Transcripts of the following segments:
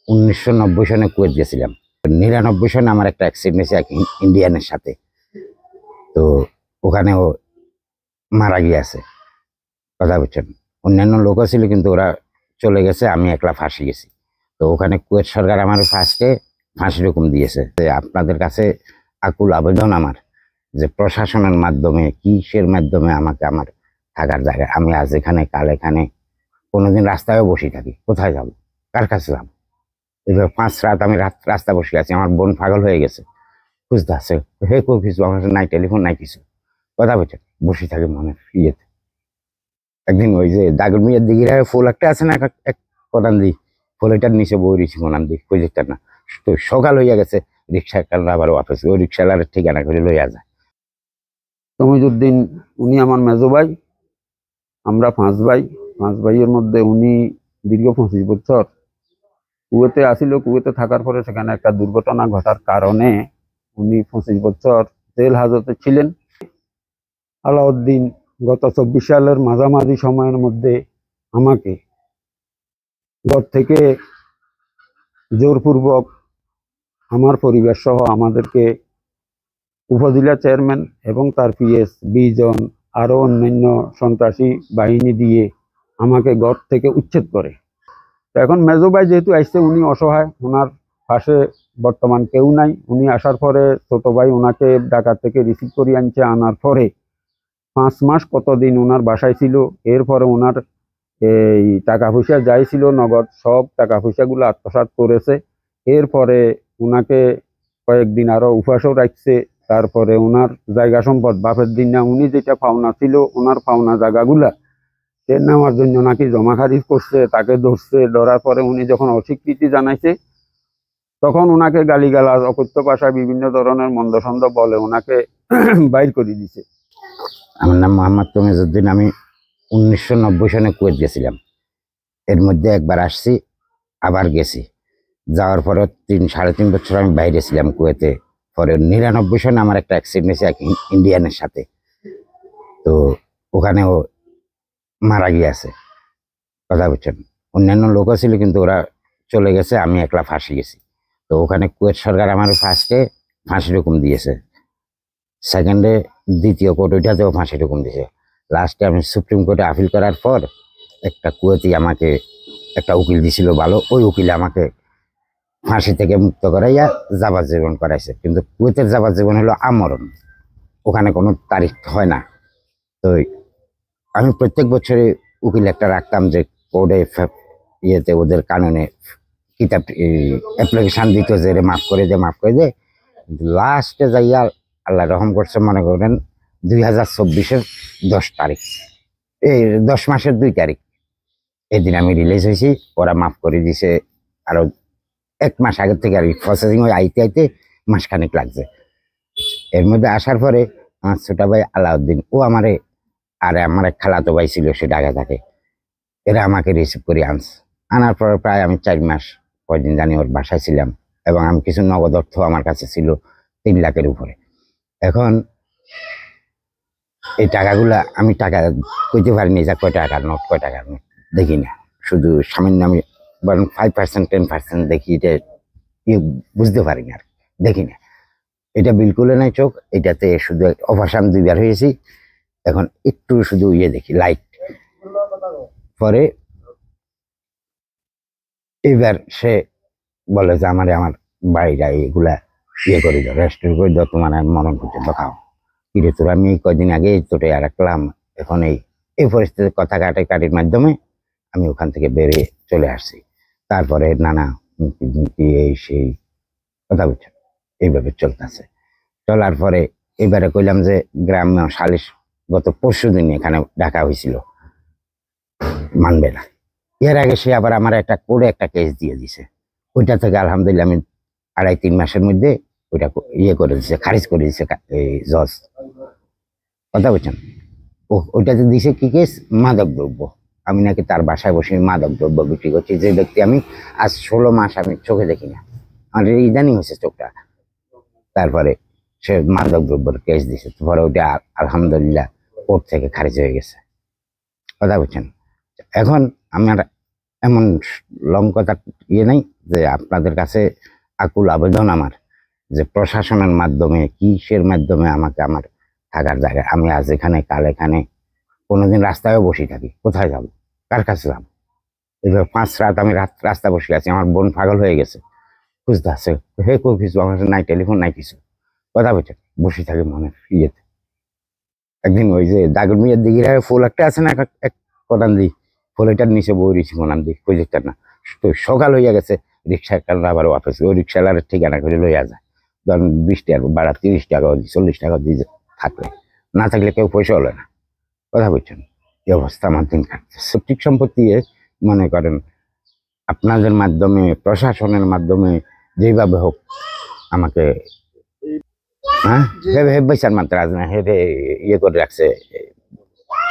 1990 সনে কুয়েত গেছিলাম। 99 সনে আমার একটা অ্যাক্সিডেন্ট হয়েছে এক ইন্ডিয়ানের সাথে। তো ওখানে ও মারা গিয়েছে, কথা বুঝছেন। অন্যান্য লোকও ছিল কিন্তু ওরা চলে গেছে, আমি একলা ফাঁসি গেছি। তো ওখানে কুয়েত সরকার আমার ফার্স্টে ফাঁসির হুকুম দিয়েছে। আপনাদের কাছে আকুল আবেদন আমার, যে প্রশাসনের মাধ্যমে কিসের মাধ্যমে আমাকে আমার থাকার জায়গায়, আমি আজ এখানে কাল এখানে, কোনোদিন রাস্তায়ও বসে থাকি, কোথায় যাব, কার কাছে যাব? এবার 5 রাত আমি রাস্তা বসে আছি, আমার বোন পাগল হয়ে গেছে, খুঁজতে আসছে, হে কো কিছু, আমার কাছে নাই টেলিফোন নাই কিছু, কথা বলছে বসে থাকে মনে ইয়েতে। একদিন ওই যে দাগর মিয়ার দিঘির ফুল একটা আছে না, এক কোনান দি ফুলটার নিচে বই রয়েছি কোনান দি খুঁজেটার না। তো সকাল হইয়া গেছে, রিক্সা আবার অফিস, ওই রিক্সাওয়ালার ঠিকানা করে লইয়া যায়। তমিজউদ্দিন উনি আমার মেজো ভাই, আমরা 5 ভাই। 5 ভাইয়ের মধ্যে উনি দীর্ঘ 25 বছর কুয়েতে আসিল। কুয়েতে থাকার পরে সেখানে একটা দুর্ঘটনা ঘটার কারণে উনি 25 বছর জেল হাজতে ছিলেন। আলাউদ্দিন গত 24 সালের মাঝামাঝি সময়ের মধ্যে আমাকে ঘর থেকে জোরপূর্বক আমার পরিবার সহ আমাদেরকে উপজেলা চেয়ারম্যান এবং তার পিএস 20 জন আরো অন্যান্য সন্ত্রাসী বাহিনী দিয়ে আমাকে ঘর থেকে উচ্ছেদ করে। তো এখন মেজো ভাই যেহেতু আসছে, উনি অসহায়, ওনার পাশে বর্তমান কেউ নাই। উনি আসার পরে ছোট ভাই ওনাকে ঢাকা থেকে রিসিভ করে আনছে। আনার পরে 5 মাস কতদিন ওনার বাসায় ছিল। এরপরে ওনার এই টাকা পয়সা যাই ছিল নগদ, সব টাকা পয়সাগুলো আত্মসাৎ করেছে। এরপরে ওনাকে কয়েকদিন আরো উপাসও রাখছে। তারপরে ওনার জায়গা সম্পদ বাপের দিন না, উনি যেটা পাওনা ছিল ওনার পাওনা জায়গাগুলা সে নেওয়ার জন্য নাকি জমা খারিজ করছে, তাকে ধরছে। ধরার পরে উনি যখন অস্বীকৃতি জানাইছে, তখন ওনাকে গালিগালাজ অকথ্য ভাষায় বিভিন্ন ধরনের মন্দসন্দ বলে ওনাকে বাইর করে দিছে। আমার নাম মোহাম্মদ তমিজউদ্দিন। আমি 1990 সনে কুয়েত গেছিলাম। এর মধ্যে একবার আসছি, আবার গেছি। যাওয়ার পরে 3-3.5 বছর আমি বাইরে ছিলাম কুয়েতে। পরে 99 সনে আমার একটা অ্যাক্সিডেন্ট হয়েছে এক ইন্ডিয়ানের সাথে। তো ওখানে ও মারা গিয়েছে, কথা বুঝছেন। অন্যান্য লোকও ছিল কিন্তু ওরা চলে গেছে, আমি একলা ফাঁসি গেছি। তো ওখানে কুয়েত সরকার আমার ফার্স্টে ফাঁসির হুকুম দিয়েছে, সেকেন্ডে দ্বিতীয় কোর্ট ওইটাতেও ফাঁসির হুকুম দিয়েছে। লাস্টে আমি সুপ্রিম কোর্টে আপিল করার পর একটা কুয়েতি আমাকে একটা উকিল দিছিল ভালো, ওই উকিল আমাকে ফাঁসি থেকে মুক্ত করাইয়া যাবজ্জীবন করাইছে। কিন্তু কুয়েতের যাবজ্জীবন হলো আমরণ, ওখানে কোনো তারিখ হয় না। তো আমি প্রত্যেক বছরে উকিল একটা রাখতাম, যে কোর্টে ইয়েতে ওদের কানুনে কিতাব অ্যাপ্লিকেশন দিত যে মাফ করে দে মাফ করে দে। লাস্টে যাইয়া আল্লাহ রহম করছে, মনে করেন 2024-এর 10 তারিখ, এই 10 মাসের 2 তারিখ, এদিন আমি রিলিজ হয়েছি। ওরা মাফ করে দিছে। আরো 1 মাস আগের থেকে আর প্রসেসিং হয়ে আইতে আইতে মাসখানেক লাগছে। এর মধ্যে আসার পরে আমার ছোট ভাই আলাউদ্দিন, ও আমারে, আর আমার এক খালাতো ভাই ছিল সে ঢাকা থাকে, এরা আমাকে রিসিভ করে আনছে। আনার পরে প্রায় আমি 4 মাস কয়দিন জানি ওর বাসায় ছিলাম, এবং আমি কিছু নগদ অর্থ আমার কাছে ছিল 3 লাখের উপরে। এখন এই টাকাগুলা আমি টাকা কইতে পারিনি, যা কয় টাকার নোট কয় টাকার নোট দেখি না, শুধু সামান্য আমি বরং 5% 10% দেখি, এটা বুঝতে পারি না, আর দেখি না। এটা বিলকুলে নাই চোখ, এটাতে শুধু অপারেশন 2 বার হয়েছি। এখন একটু শুধু ইয়ে দেখি, লাইট। পরে এবার সে বলে যে আমার বাড়িটা এগুলা ইয়ে করে দাও, রেস্টোর করে দাও, তোমার মরণ পর্যন্ত খাও। কিরে তোর, আমি কয়দিন আগে তোরে আর রাখলাম, এখন এই পরিস্থিতি কথা কাটির মাধ্যমে আমি ওখান থেকে বেরিয়ে চলে আসছি। তারপরে নানা এই সেই কথা বুঝছো, এইভাবে চলতেছে। চলার পরে এবারে কইলাম যে গ্রাম্য সালিশ গত পরশু দিন এখানে ডাকা হয়েছিল, মানবে না। এর আগে সে আবার আমার একটা কোর্টে একটা কেস দিয়ে দিছে। ওইটা থেকে আলহামদুলিল্লাহ আমি 2.5-3 মাসের মধ্যে ওইটা ইয়ে করে দিছে, খারিজ করে দিছে এই জজ, কথা বলছেন। ওইটাতে দিছে কি কেস, মাদক দ্রব্য। আমি নাকি তার বাসায় বসে মাদক দ্রব্য বিক্রি করছি, যে ব্যক্তি আমি আজ 16 মাস আমি চোখে দেখি না, আমার ইদানিং হয়েছে চোখটা। তারপরে সে মাদক দ্রব্যের কেস দিছে, পরে ওইটা আলহামদুলিল্লাহ কোর্ট থেকে খারিজ হয়ে গেছে, কথা বলছেন। এখন আমার এমন লং কথা ইয়ে নেই, যে আপনাদের কাছে আকুল আবেদন আমার, যে প্রশাসনের মাধ্যমে কিসের মাধ্যমে আমাকে আমার থাকার জায়গায়, আমি আজ এখানে কাল এখানে, কোনোদিন রাস্তায়ও বসে থাকি, কোথায় যাব, কার কাছে যাব? এবার 5 রাত আমি রাস্তা বসে আছি, আমার বোন পাগল হয়ে গেছে, বুঝতে আছে হে কেউ কিছু, আমার কাছে নাই টেলিফোন নাই কিছু, কথা বলছে বসে থাকি মনে ইয়েতে। একদিন ওই যে দাগর মিয়ার দিঘির ফুল একটা আছে না, এক কদান দিই ফুল, এটার নিচে বই রয়েছি কোনান দিই প্রজেক্টটা না, তো সকাল হইয়া গেছে, রিক্সা কারণ আবার অফিস, ওই রিক্সালার ঠিকানা করে লইয়া যায়, ধরেন 20 টাকা ভাড়া, 30 টাকা 40 টাকা দিয়ে থাকলে, না থাকলে কেউ পয়সা হলো না, কথা বলছেন। এই অবস্থা আমার দিন কাটছে। সঠিক সম্পত্তি মনে করেন আপনাদের মাধ্যমে, প্রশাসনের মাধ্যমে যেভাবে হোক আমাকে, হ্যাঁ বেচার মাত্র আজ না হেরে ইয়ে করে রাখছে,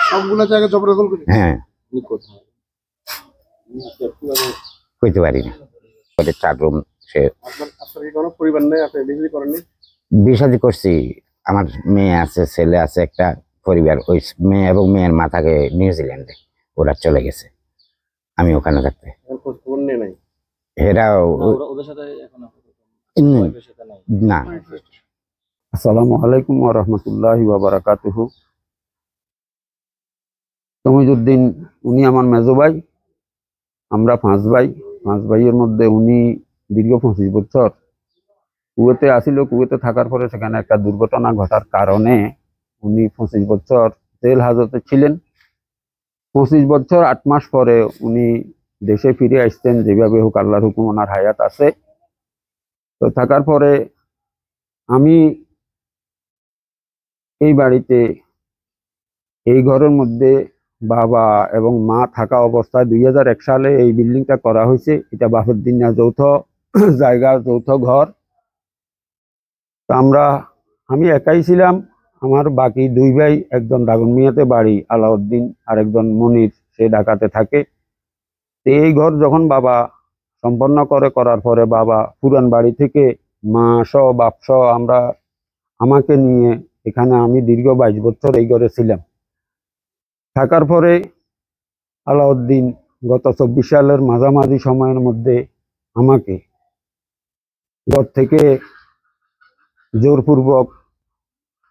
সবগুলা জায়গা জবরদখল করে। হ্যাঁ কইতে পারি না। 4 রুম, সে আপনার কি কোনো পরিবার নেই? আপনি বিক্রি করেননি? বিয়ে করছি, আমার মেয়ে আছে, ছেলে আছে, একটা পরিবার। ওই মেয়ে এবং মেয়ের মা থাকে নিউজিল্যান্ডে, ওরা চলে গেছে, আমি ওখানে থাকতে। খোঁজ খবর নেই নাই? এরা ওদের সাথে এখন না। আসসালামু আলাইকুম ওয়া রাহমাতুল্লাহি ওয়া বারাকাতুহু। তমিজউদ্দিন উনি আমার মেজো ভাই, আমরা 5 ভাই। 5 ভাইয়ের মধ্যে উনি দীর্ঘ 25 বছর কুয়েতে আসিল। কুয়েতে থাকার পরে সেখানে একটা দুর্ঘটনা ঘটার কারণে উনি 25 বছর জেল হাজতে ছিলেন। 25 বছর 8 মাস পরে উনি দেশে ফিরে আসতেন, যেভাবে হোক আল্লাহর হুকুম ওনার হায়াত আছে। তো থাকার পরে আমি এই বাড়িতে, এই ঘরের মধ্যে বাবা এবং মা থাকা অবস্থায় 2001 সালে এই বিল্ডিংটা করা হয়েছে। এটা বাফুদ্দিনা যৌথ জায়গা, যৌথ ঘর। তো আমি একাই ছিলাম, আমার বাকি 2 ভাই, একজন দাগনমিয়াতে বাড়ি আলাউদ্দিন, আর একজন মনির, সে ঢাকাতে থাকে। তো এই ঘর যখন বাবা সম্পন্ন করার পরে বাবা পুরান বাড়ি থেকে মা সহ বাপ সহ আমাকে নিয়ে এখানে, আমি দীর্ঘ 22 বছর এই ঘরে ছিলাম। থাকার পরে আলাউদ্দিন গত 24 সালের মাঝামাঝি সময়ের মধ্যে আমাকে ঘর থেকে জোরপূর্বক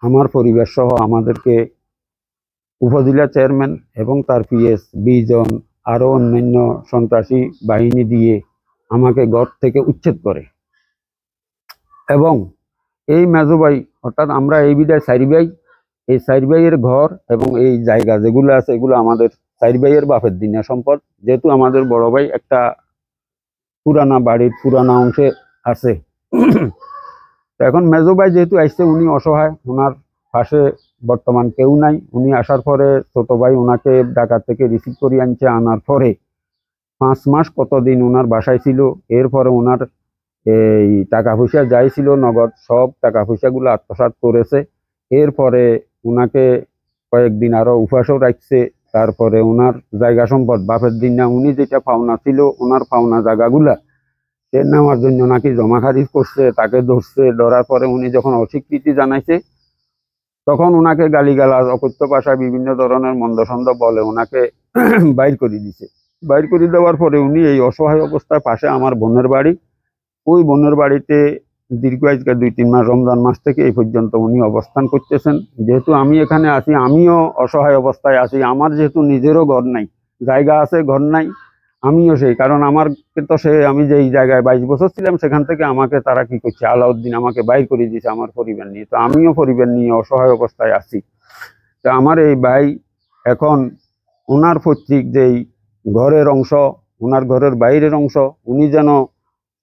আমার পরিবার সহ আমাদেরকে উপজেলা চেয়ারম্যান এবং তার পিএস 20 জন আরো অন্যান্য সন্ত্রাসী বাহিনী দিয়ে আমাকে ঘর থেকে উচ্ছেদ করে। এবং এই মেজো ভাই, অর্থাৎ আমরা এই বিদায় 4 ভাই, এই 4 ভাইয়ের ঘর এবং এই জায়গা যেগুলো আছে, এগুলো আমাদের 4 ভাইয়ের বাপের দিনের সম্পদ। যেহেতু আমাদের বড় ভাই একটা পুরানা বাড়ির পুরানা অংশে আছে। তো এখন মেজো ভাই যেহেতু আসছে, উনি অসহায়, ওনার পাশে বর্তমান কেউ নাই। উনি আসার পরে ছোট ভাই ওনাকে ঢাকা থেকে রিসিভ করে আনছে। আনার পরে 5 মাস কতদিন ওনার বাসায় ছিল। এরপরে ওনার এই টাকা পয়সা যাই ছিল নগদ, সব টাকা পয়সাগুলো আত্মসাৎ করেছে। এরপরে ওনাকে কয়েকদিন আরো উপাসও রাখছে। তারপরে ওনার জায়গা সম্পদ বাপের দিন না, উনি যেটা পাওনা ছিল, ওনার পাওনা জায়গাগুলা সে নেওয়ার জন্য নাকি জমা খারিজ করছে, তাকে ধরছে। ধরার পরে উনি যখন অস্বীকৃতি জানাইছে, তখন ওনাকে গালিগালাজ, অকথ্য ভাষায় বিভিন্ন ধরনের মন্দসন্দ বলে ওনাকে বাইর করে দিছে। বাইর করে দেওয়ার পরে উনি এই অসহায় অবস্থায় পাশে আমার বোনের বাড়ি, ওই বোনের বাড়িতে দীর্ঘ আজকে 2-3 মাস, রমজান মাস থেকে এই পর্যন্ত উনি অবস্থান করতেছেন। যেহেতু আমি এখানে আছি, আমিও অসহায় অবস্থায় আছি। আমার যেহেতু নিজেরও ঘর নাই, জায়গা আছে, ঘর নাই, আমিও সেই কারণ আমি যেই জায়গায় 22 বছর ছিলাম, সেখান থেকে আমাকে তারা কি করছে, আলাউদ্দিন আমাকে বাইর করে দিয়েছে আমার পরিবার নিয়ে। তো আমিও পরিবার নিয়ে অসহায় অবস্থায় আছি। তো আমার এই ভাই এখন ওনার পৈতৃক যেই ঘরের অংশ, ওনার ঘরের বাইরের অংশ, উনি যেন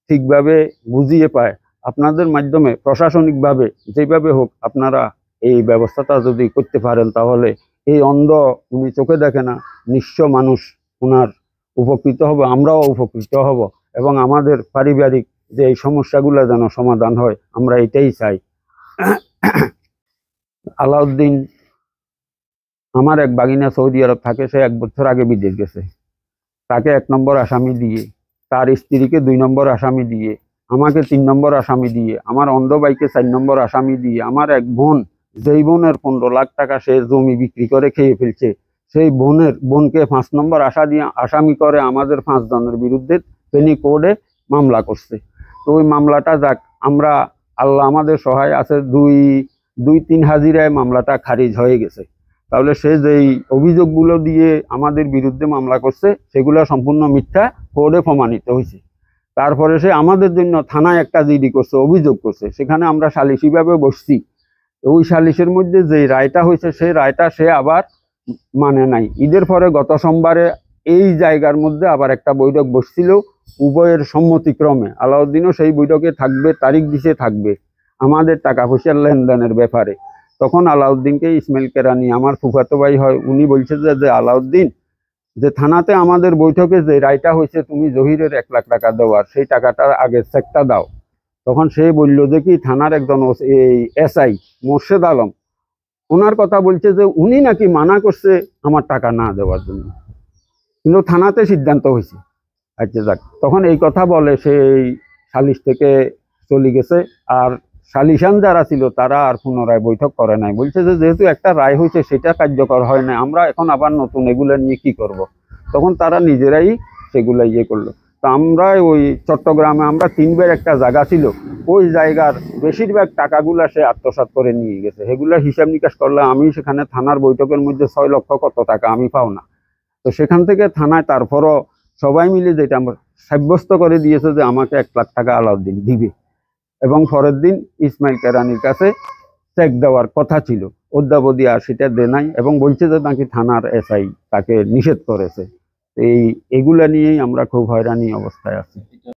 ঠিকভাবে বুঝিয়ে পায়। আপনাদের মাধ্যমে প্রশাসনিকভাবে যেভাবে হোক আপনারা এই ব্যবস্থাটা যদি করতে পারেন, তাহলে এই অন্ধ, উনি চোখে দেখে না, নিঃস্ব মানুষ, ওনার উপকৃত হবে, আমরাও উপকৃত হব, এবং আমাদের পারিবারিক যে এই সমস্যাগুলো যেন সমাধান হয়, আমরা এটাই চাই। আলাউদ্দিন আমার এক বাগিনা সৌদি আরব থাকে, সে 1 বছর আগে বিদেশ গেছে। তাকে 1 নম্বর আসামি দিয়ে, তার স্ত্রীকে 2 নম্বর আসামি দিয়ে, আমাকে 3 নম্বর আসামি দিয়ে, আমার অন্ধ ভাইকে 4 নম্বর আসামি দিয়ে, আমার এক বোন, যেই বোনের 15 লাখ টাকা সে জমি বিক্রি করে খেয়ে ফেলছে, সেই বোনকে 5 নম্বর আসামি করে আমাদের 5 জনের বিরুদ্ধে ফেনী কোর্টে মামলা করছে। তো ওই মামলাটা যাক, আমরা আল্লাহ আমাদের সহায় আছে, 2-3 হাজিরায় মামলাটা খারিজ হয়ে গেছে। তাহলে সে যেই অভিযোগগুলো দিয়ে আমাদের বিরুদ্ধে মামলা করছে সেগুলো সম্পূর্ণ মিথ্যা কোর্টে প্রমাণিত হয়েছে। তারপরে সে আমাদের জন্য থানায় একটা জিডি করছে, অভিযোগ করছে, সেখানে আমরা সালিশিভাবে বসছি। ওই সালিশের মধ্যে যে রায়টা হয়েছে সেই রায়টা সে আবার মানে নাই। ঈদের পরে গত সোমবারে এই জায়গার মধ্যে আবার একটা বৈঠক বসছিল উভয়ের সম্মতিক্রমে। আলাউদ্দিনও সেই বৈঠকে থাকবে, তারিখ দিছে থাকবে আমাদের টাকা পয়সার লেনদেনের ব্যাপারে। তখন আলাউদ্দিনকে ইসমাইল কেরানি আমার ফুফাতো ভাই হয়, উনি বলছে যে আলাউদ্দিন, যে থানাতে আমাদের বৈঠকে যে রায়টা হয়েছে তুমি জহিরের 1 লাখ টাকা দেওয়ার, সেই টাকাটা আগে চেকটা দাও। তখন সে বলল যে কি থানার একজন এসআই মোর্শেদ আলম, ওনার কথা বলছে যে উনি নাকি মানা করছে আমার টাকা না দেওয়ার জন্য, কিন্তু থানাতে সিদ্ধান্ত হয়েছে। আচ্ছা যাক, তখন এই কথা বলে সেই সালিশ থেকে চলে গেছে। আর সালিশান যারা ছিল তারা আর পুনরায় বৈঠক করে নাই, বলছে যে যেহেতু একটা রায় হয়েছে সেটা কার্যকর হয় না, আমরা এখন আবার নতুন এগুলো নিয়ে কি করব। তখন তারা নিজেরাই সেগুলো করলো। তো আমরা ওই চট্টগ্রামে আমরা 3 বার একটা জায়গা ছিল, ওই জায়গার বেশিরভাগ টাকাগুলা সে আত্মসাৎ করে নিয়ে গেছে। সেগুলা হিসাব নিকাশ করলে আমি সেখানে থানার বৈঠকের মধ্যে 6 লক্ষ কত টাকা আমি পাও না। তো সেখান থেকে থানায় তারপরও সবাই মিলে যেটা আমরা সাব্যস্ত করে দিয়েছে যে আমাকে 1 লাখ টাকা আলাউদ্দিন দিবে, এবং পরের দিন ইসমাইল কেরানির কাছে চেক দেওয়ার কথা ছিল, অদ্যাবধি আর সেটা দেয় নাই, এবং বলছে যে নাকি থানার এসআই তাকে নিষেধ করেছে। এগুলা নিয়েই আমরা খুব হয়রানি অবস্থায় আছি।